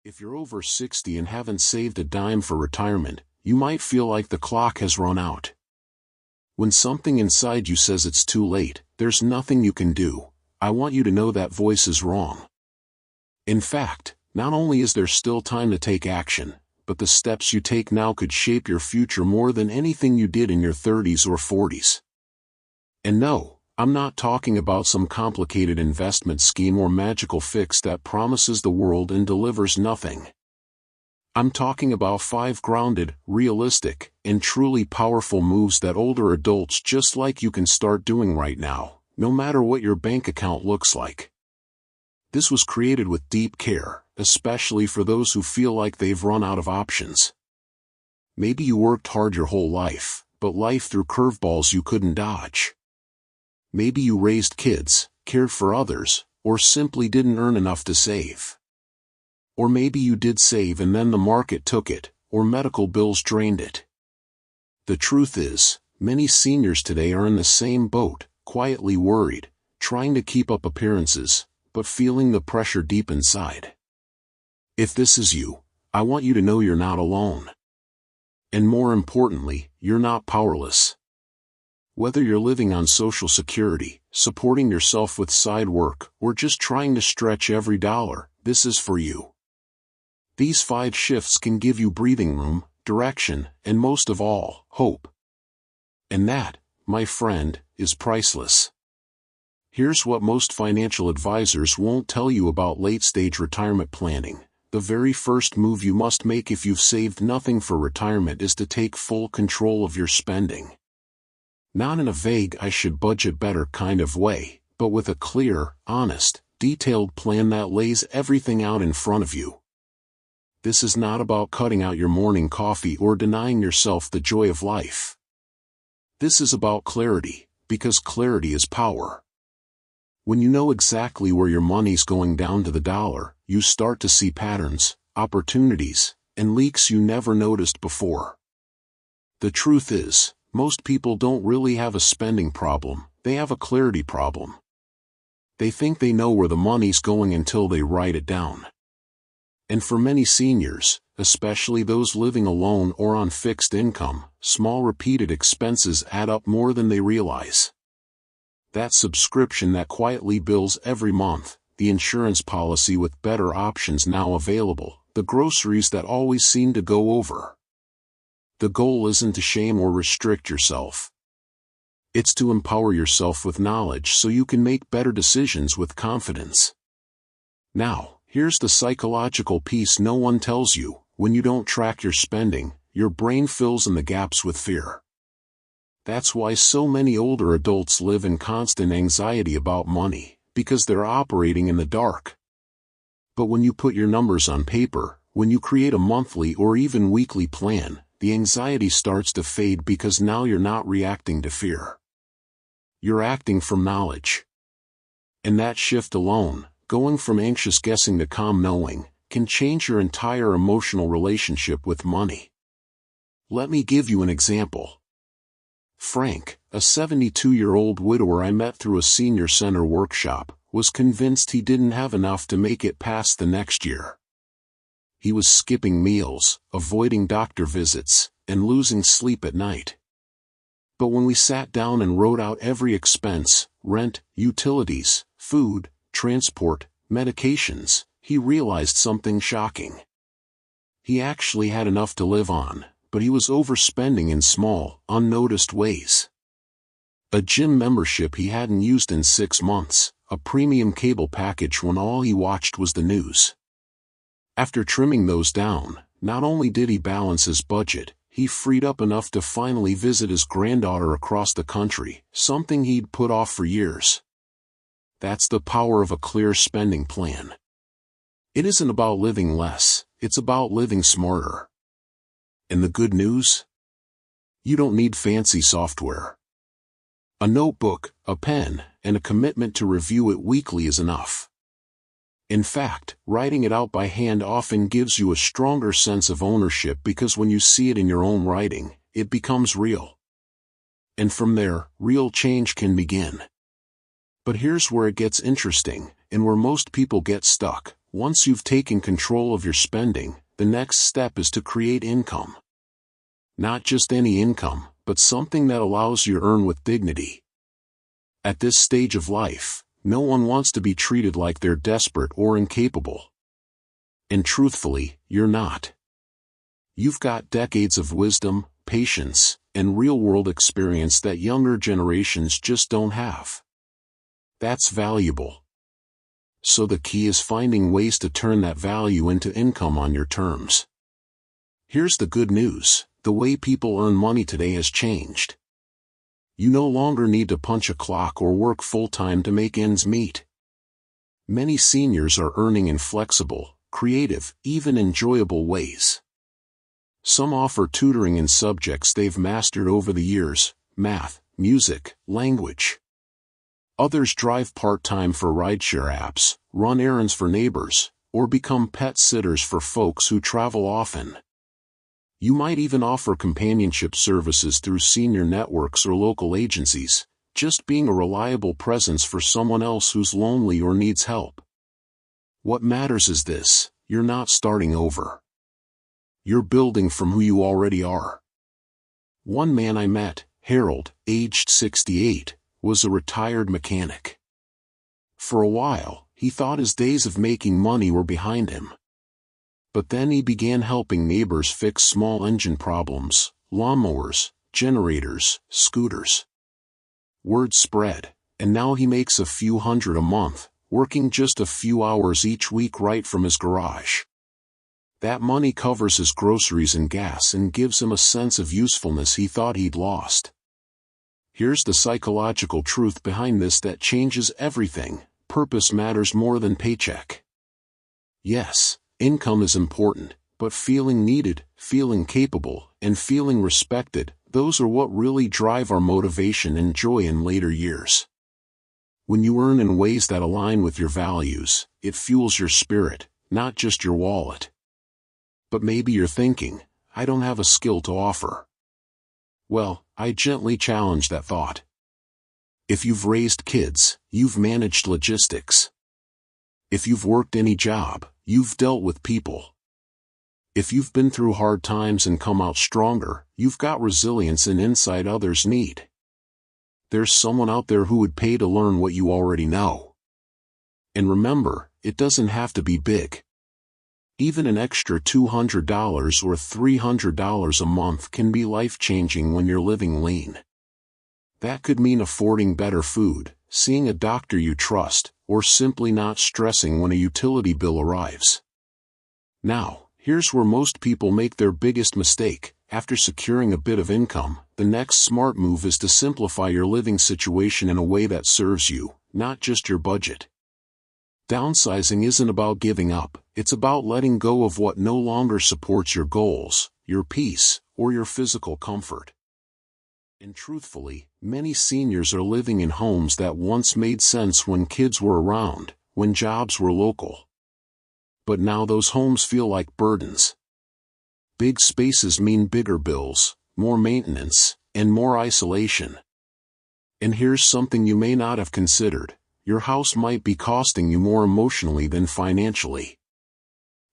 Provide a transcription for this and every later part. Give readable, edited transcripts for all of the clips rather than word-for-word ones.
If you're over 60 and haven't saved a dime for retirement, you might feel like the clock has run out. When something inside you says it's too late, there's nothing you can do. I want you to know that voice is wrong. In fact, not only is there still time to take action, but the steps you take now could shape your future more than anything you did in your 30s or 40s. And no, I'm not talking about some complicated investment scheme or magical fix that promises the world and delivers nothing. I'm talking about 5 grounded, realistic, and truly powerful moves that older adults just like you can start doing right now, no matter what your bank account looks like. This was created with deep care, especially for those who feel like they've run out of options. Maybe you worked hard your whole life, but life threw curveballs you couldn't dodge. Maybe you raised kids, cared for others, or simply didn't earn enough to save. Or maybe you did save and then the market took it, or medical bills drained it. The truth is, many seniors today are in the same boat, quietly worried, trying to keep up appearances, but feeling the pressure deep inside. If this is you, I want you to know you're not alone. And more importantly, you're not powerless. Whether you're living on Social Security, supporting yourself with side work, or just trying to stretch every dollar, this is for you. These 5 shifts can give you breathing room, direction, and most of all, hope. And that, my friend, is priceless. Here's what most financial advisors won't tell you about late-stage retirement planning. The very first move you must make if you've saved nothing for retirement is to take full control of your spending. Not in a vague I should budget better kind of way, but with a clear, honest, detailed plan that lays everything out in front of you. This is not about cutting out your morning coffee or denying yourself the joy of life. This is about clarity, because clarity is power. When you know exactly where your money's going down to the dollar, you start to see patterns, opportunities, and leaks you never noticed before. The truth is, most people don't really have a spending problem, they have a clarity problem. They think they know where the money's going until they write it down. And for many seniors, especially those living alone or on fixed income, small repeated expenses add up more than they realize. That subscription that quietly bills every month, the insurance policy with better options now available, the groceries that always seem to go over. The goal isn't to shame or restrict yourself. It's to empower yourself with knowledge so you can make better decisions with confidence. Now, here's the psychological piece no one tells you. When you don't track your spending, your brain fills in the gaps with fear. That's why so many older adults live in constant anxiety about money, because they're operating in the dark. But when you put your numbers on paper, when you create a monthly or even weekly plan, the anxiety starts to fade because now you're not reacting to fear. You're acting from knowledge. And that shift alone, going from anxious guessing to calm knowing, can change your entire emotional relationship with money. Let me give you an example. Frank, a 72-year-old widower I met through a senior center workshop, was convinced he didn't have enough to make it past the next year. He was skipping meals, avoiding doctor visits, and losing sleep at night. But when we sat down and wrote out every expense, rent, utilities, food, transport, medications, he realized something shocking. He actually had enough to live on, but he was overspending in small, unnoticed ways. A gym membership he hadn't used in 6 months, a premium cable package when all he watched was the news. After trimming those down, not only did he balance his budget, he freed up enough to finally visit his granddaughter across the country, something he'd put off for years. That's the power of a clear spending plan. It isn't about living less, it's about living smarter. And the good news? You don't need fancy software. A notebook, a pen, and a commitment to review it weekly is enough. In fact, writing it out by hand often gives you a stronger sense of ownership because when you see it in your own writing, it becomes real. And from there, real change can begin. But here's where it gets interesting, and where most people get stuck. Once you've taken control of your spending, the next step is to create income. Not just any income, but something that allows you to earn with dignity. At this stage of life, no one wants to be treated like they're desperate or incapable. And truthfully, you're not. You've got decades of wisdom, patience, and real-world experience that younger generations just don't have. That's valuable. So the key is finding ways to turn that value into income on your terms. Here's the good news: the way people earn money today has changed. You no longer need to punch a clock or work full-time to make ends meet. Many seniors are earning in flexible, creative, even enjoyable ways. Some offer tutoring in subjects they've mastered over the years: math, music, language. Others drive part-time for rideshare apps, run errands for neighbors, or become pet sitters for folks who travel often. You might even offer companionship services through senior networks or local agencies, just being a reliable presence for someone else who's lonely or needs help. What matters is this: you're not starting over. You're building from who you already are. One man I met, Harold, aged 68, was a retired mechanic. For a while, he thought his days of making money were behind him. But then he began helping neighbors fix small engine problems: lawnmowers, generators, scooters. Word spread, and now he makes a few hundred a month, working just a few hours each week right from his garage. That money covers his groceries and gas and gives him a sense of usefulness he thought he'd lost. Here's the psychological truth behind this that changes everything: purpose matters more than paycheck. Yes, income is important, but feeling needed, feeling capable, and feeling respected, those are what really drive our motivation and joy in later years. When you earn in ways that align with your values, it fuels your spirit, not just your wallet. But maybe you're thinking, I don't have a skill to offer. Well, I gently challenge that thought. If you've raised kids, you've managed logistics. If you've worked any job, you've dealt with people. If you've been through hard times and come out stronger, you've got resilience and insight others need. There's someone out there who would pay to learn what you already know. And remember, it doesn't have to be big. Even an extra $200 or $300 a month can be life-changing when you're living lean. That could mean affording better food, seeing a doctor you trust, or simply not stressing when a utility bill arrives. Now, here's where most people make their biggest mistake. After securing a bit of income, the next smart move is to simplify your living situation in a way that serves you, not just your budget. Downsizing isn't about giving up, it's about letting go of what no longer supports your goals, your peace, or your physical comfort. And truthfully, many seniors are living in homes that once made sense when kids were around, when jobs were local. But now those homes feel like burdens. Big spaces mean bigger bills, more maintenance, and more isolation. And here's something you may not have considered: your house might be costing you more emotionally than financially.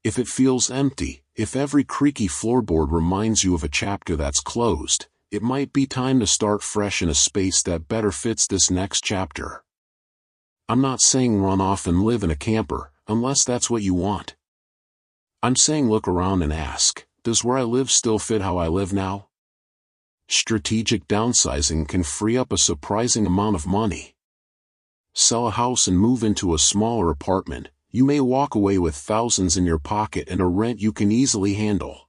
If it feels empty, if every creaky floorboard reminds you of a chapter that's closed, it might be time to start fresh in a space that better fits this next chapter. I'm not saying run off and live in a camper, unless that's what you want. I'm saying look around and ask, does where I live still fit how I live now? Strategic downsizing can free up a surprising amount of money. Sell a house and move into a smaller apartment. You may walk away with thousands in your pocket and a rent you can easily handle.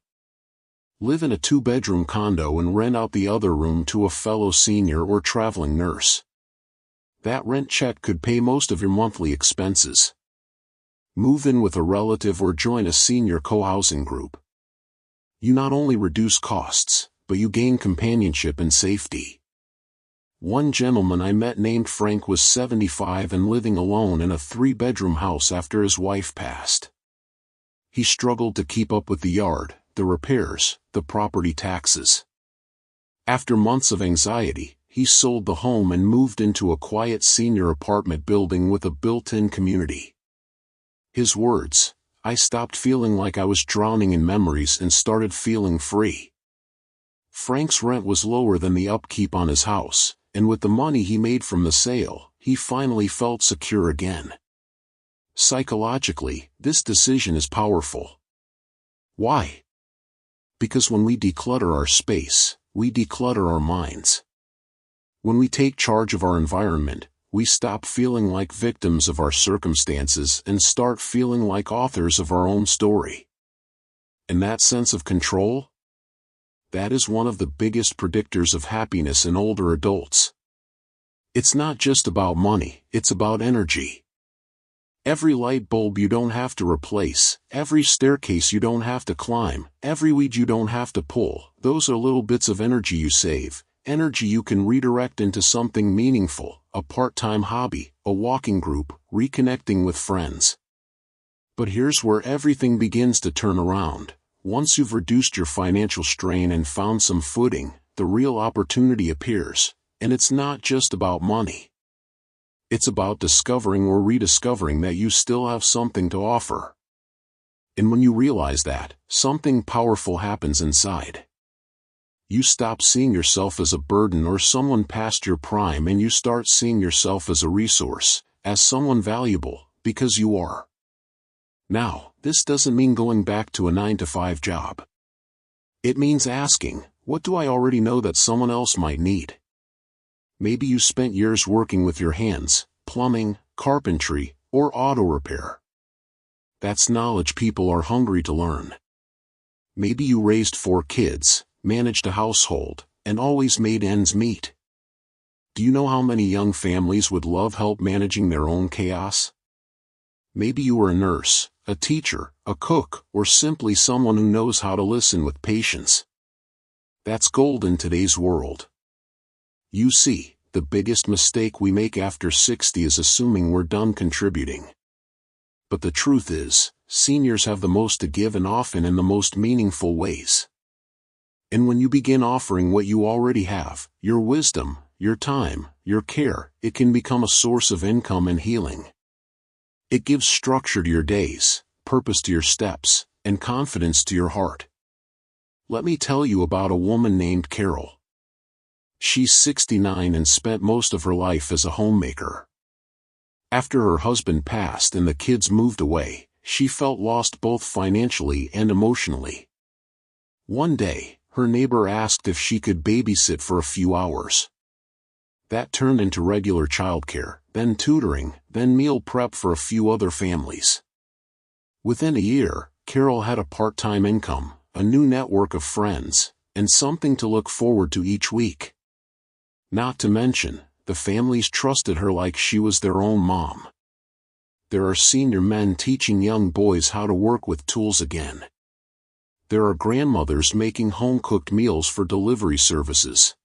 Live in a 2-bedroom condo and rent out the other room to a fellow senior or traveling nurse. That rent check could pay most of your monthly expenses. Move in with a relative or join a senior co-housing group. You not only reduce costs, but you gain companionship and safety. One gentleman I met named Frank was 75 and living alone in a 3-bedroom house after his wife passed. He struggled to keep up with the yard, the repairs, the property taxes. After months of anxiety, he sold the home and moved into a quiet senior apartment building with a built-in community. His words, I stopped feeling like I was drowning in memories and started feeling free. Frank's rent was lower than the upkeep on his house, and with the money he made from the sale, he finally felt secure again. Psychologically, this decision is powerful. Why? Because when we declutter our space, we declutter our minds. When we take charge of our environment, we stop feeling like victims of our circumstances and start feeling like authors of our own story. And that sense of control? That is one of the biggest predictors of happiness in older adults. It's not just about money, it's about energy. Every light bulb you don't have to replace, every staircase you don't have to climb, every weed you don't have to pull, those are little bits of energy you save, energy you can redirect into something meaningful, a part-time hobby, a walking group, reconnecting with friends. But here's where everything begins to turn around. Once you've reduced your financial strain and found some footing, the real opportunity appears, and it's not just about money. It's about discovering or rediscovering that you still have something to offer. And when you realize that, something powerful happens inside. You stop seeing yourself as a burden or someone past your prime, and you start seeing yourself as a resource, as someone valuable, because you are. Now, this doesn't mean going back to a 9-to-5 job. It means asking, what do I already know that someone else might need? Maybe you spent years working with your hands, plumbing, carpentry, or auto repair. That's knowledge people are hungry to learn. Maybe you raised 4 kids, managed a household, and always made ends meet. Do you know how many young families would love help managing their own chaos? Maybe you were a nurse, a teacher, a cook, or simply someone who knows how to listen with patience. That's gold in today's world. You see, the biggest mistake we make after 60 is assuming we're done contributing. But the truth is, seniors have the most to give, and often in the most meaningful ways. And when you begin offering what you already have, your wisdom, your time, your care, it can become a source of income and healing. It gives structure to your days, purpose to your steps, and confidence to your heart. Let me tell you about a woman named Carol. She's 69 and spent most of her life as a homemaker. After her husband passed and the kids moved away, she felt lost both financially and emotionally. One day, her neighbor asked if she could babysit for a few hours. That turned into regular childcare, then tutoring, then meal prep for a few other families. Within a year, Carol had a part-time income, a new network of friends, and something to look forward to each week. Not to mention, the families trusted her like she was their own mom. There are senior men teaching young boys how to work with tools again. There are grandmothers making home-cooked meals for delivery services.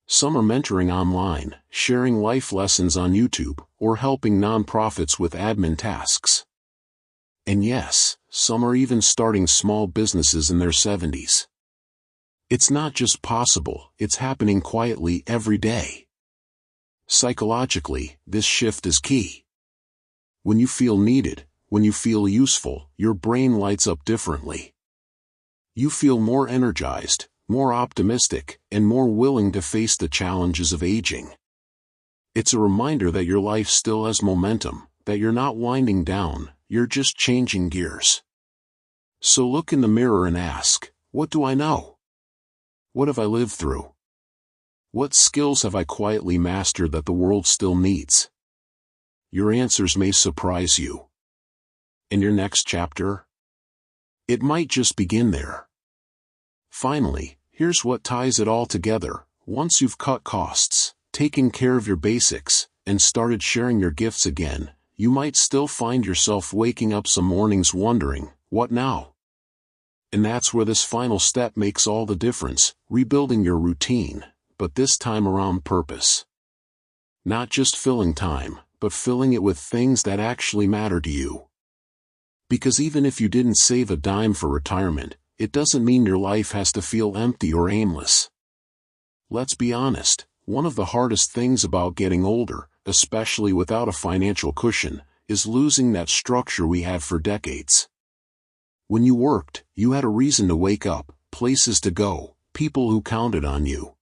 Some are mentoring online, sharing life lessons on YouTube, or helping nonprofits with admin tasks. And yes, some are even starting small businesses in their 70s. It's not just possible, it's happening quietly every day. Psychologically, this shift is key. When you feel needed, when you feel useful, your brain lights up differently. You feel more energized, more optimistic, and more willing to face the challenges of aging. It's a reminder that your life still has momentum, that you're not winding down, you're just changing gears. So look in the mirror and ask, what do I know? What have I lived through? What skills have I quietly mastered that the world still needs? Your answers may surprise you. In your next chapter, it might just begin there. Finally, here's what ties it all together. Once you've cut costs, taken care of your basics, and started sharing your gifts again, you might still find yourself waking up some mornings wondering, what now? And that's where this final step makes all the difference, rebuilding your routine, but this time around purpose. Not just filling time, but filling it with things that actually matter to you. Because even if you didn't save a dime for retirement, it doesn't mean your life has to feel empty or aimless. Let's be honest, one of the hardest things about getting older, especially without a financial cushion, is losing that structure we had for decades. When you worked, you had a reason to wake up, places to go, people who counted on you.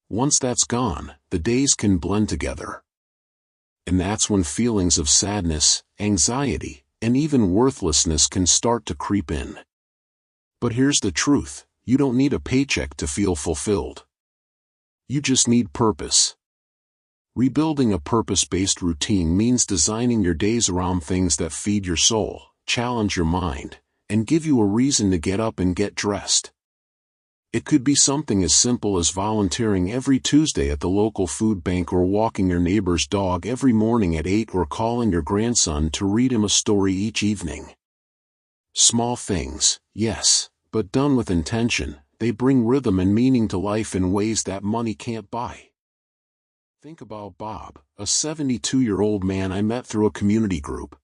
Once that's gone, the days can blend together. And that's when feelings of sadness, anxiety, and even worthlessness can start to creep in. But here's the truth, you don't need a paycheck to feel fulfilled. You just need purpose. Rebuilding a purpose-based routine means designing your days around things that feed your soul, challenge your mind, and give you a reason to get up and get dressed. It could be something as simple as volunteering every Tuesday at the local food bank, or walking your neighbor's dog every morning at 8, or calling your grandson to read him a story each evening. Small things, yes, but done with intention, they bring rhythm and meaning to life in ways that money can't buy. Think about Bob, a 72-year-old man I met through a community group.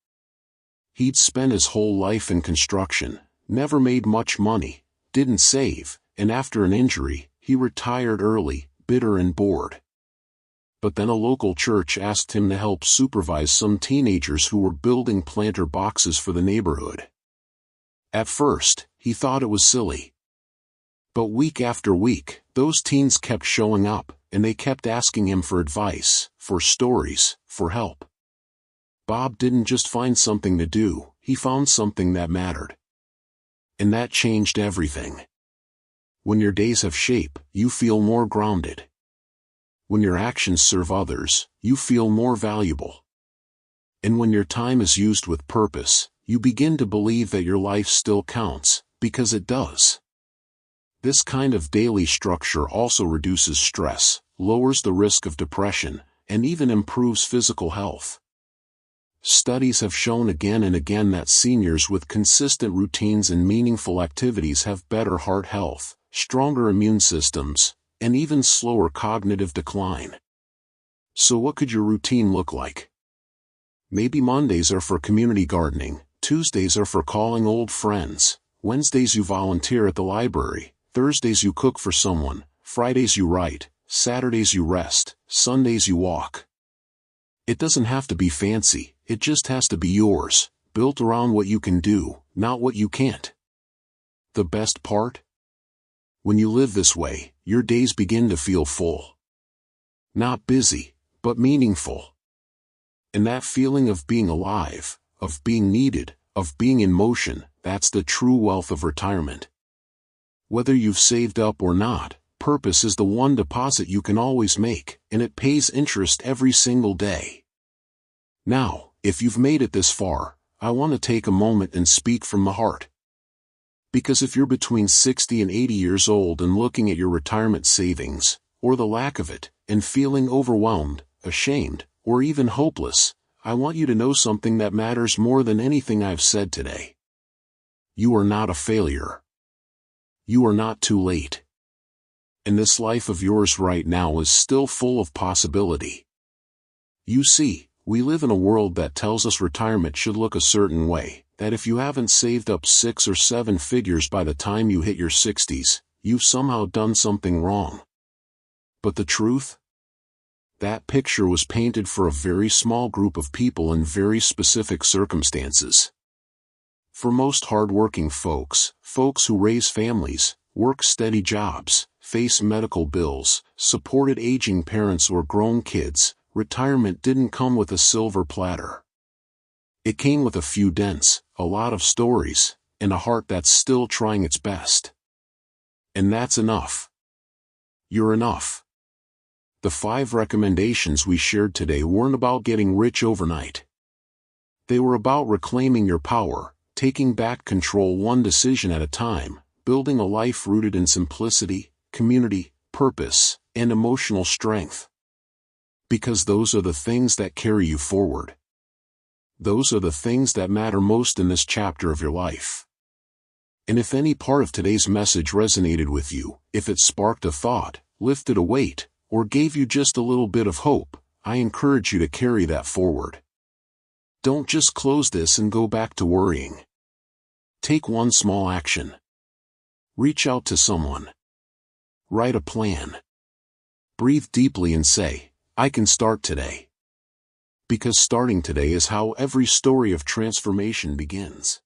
He'd spent his whole life in construction, never made much money, didn't save, and after an injury, he retired early, bitter and bored. But then a local church asked him to help supervise some teenagers who were building planter boxes for the neighborhood. At first, he thought it was silly. But week after week, those teens kept showing up, and they kept asking him for advice, for stories, for help. Bob didn't just find something to do, he found something that mattered. And that changed everything. When your days have shape, you feel more grounded. When your actions serve others, you feel more valuable. And when your time is used with purpose, you begin to believe that your life still counts, because it does. This kind of daily structure also reduces stress, lowers the risk of depression, and even improves physical health. Studies have shown again and again that seniors with consistent routines and meaningful activities have better heart health, stronger immune systems, and even slower cognitive decline. So what could your routine look like? Maybe Mondays are for community gardening, Tuesdays are for calling old friends, Wednesdays you volunteer at the library, Thursdays you cook for someone, Fridays you write, Saturdays you rest, Sundays you walk. It doesn't have to be fancy, it just has to be yours, built around what you can do, not what you can't. The best part? When you live this way, your days begin to feel full. Not busy, but meaningful. And that feeling of being alive, of being needed, of being in motion, that's the true wealth of retirement. Whether you've saved up or not, purpose is the one deposit you can always make, and it pays interest every single day. Now, if you've made it this far, I want to take a moment and speak from the heart. Because if you're between 60 and 80 years old and looking at your retirement savings, or the lack of it, and feeling overwhelmed, ashamed, or even hopeless, I want you to know something that matters more than anything I've said today. You are not a failure. You are not too late. And this life of yours right now is still full of possibility. You see, we live in a world that tells us retirement should look a certain way, that if you haven't saved up 6 or 7 figures by the time you hit your 60s, you've somehow done something wrong. But the truth? That picture was painted for a very small group of people in very specific circumstances. For most hard-working folks who raise families, work steady jobs, face medical bills, supported aging parents or grown kids, retirement didn't come with a silver platter. It came with a few dents, a lot of stories, and a heart that's still trying its best. And that's enough. You're enough. The 5 recommendations we shared today weren't about getting rich overnight. They were about reclaiming your power, taking back control one decision at a time, building a life rooted in simplicity, community, purpose, and emotional strength. Because those are the things that carry you forward. Those are the things that matter most in this chapter of your life. And if any part of today's message resonated with you, if it sparked a thought, lifted a weight, or gave you just a little bit of hope, I encourage you to carry that forward. Don't just close this and go back to worrying. Take one small action. Reach out to someone. Write a plan. Breathe deeply and say, I can start today. Because starting today is how every story of transformation begins.